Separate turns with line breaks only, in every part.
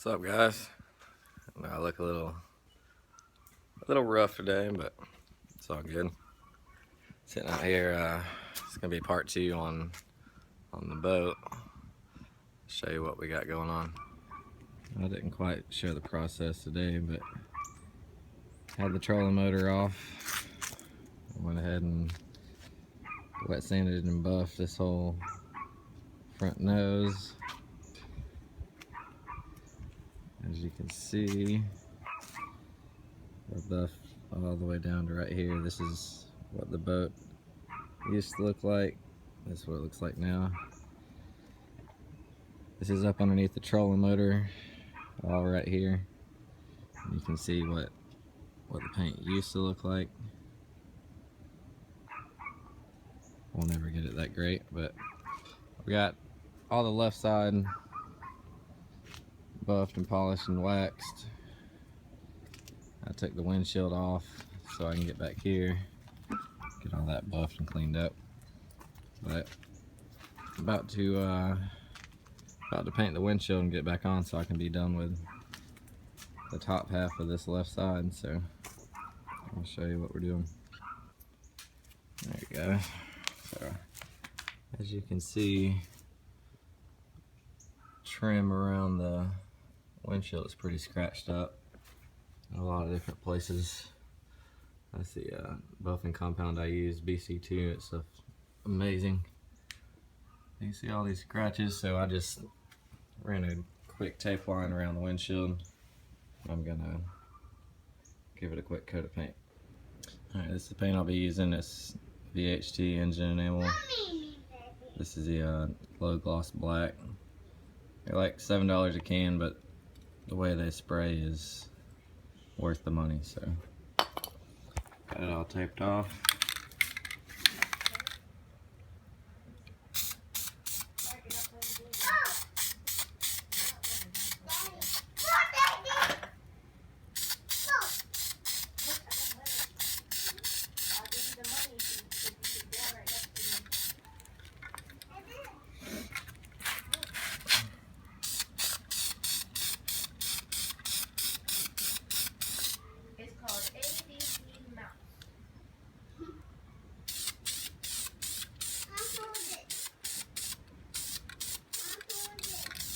What's up, guys? I look a little rough today, but it's all good. Sitting out here, it's gonna be part 2 on the boat. Show you what we got going on. I didn't quite show the process today, but had the trolling motor off. I went ahead and wet sanded and buffed this whole front nose. As you can see, I buffed all the way down to right here. This is what the boat used to look like. This is what it looks like now. This is up underneath the trolling motor, all right here. And you can see what the paint used to look like. We'll never get it that great, but we got all the left side buffed and polished and waxed. I took the windshield off so I can get back here, get all that buffed and cleaned up. But about to paint the windshield and get back on so I can be done with the top half of this left side. So I'll show you what we're doing. There you go. So as you can see, trim around the windshield is pretty scratched up in a lot of different places. That's the buffing compound I use, BC2. It's amazing. You can see all these scratches, so I just ran a quick tape line around the windshield. I'm gonna give it a quick coat of paint. Alright, this is the paint I'll be using. It's VHT engine enamel. This is the low gloss black. They're like $7 a can, but the way they spray is worth the money. So got it all taped off.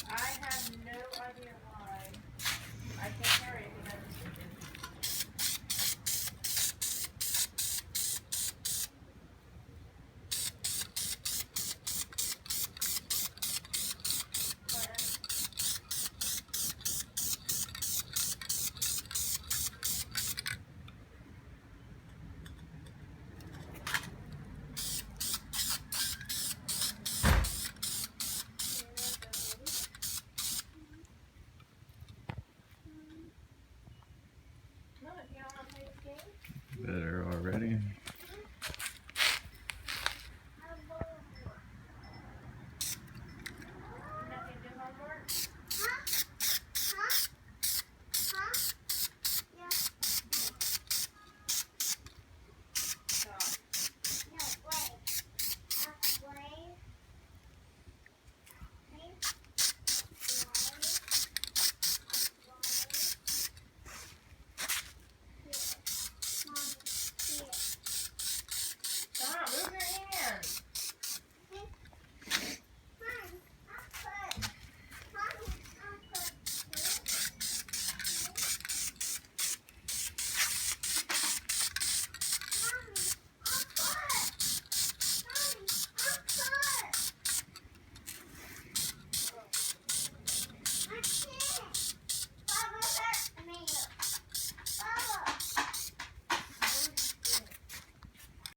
I have no idea why. I can't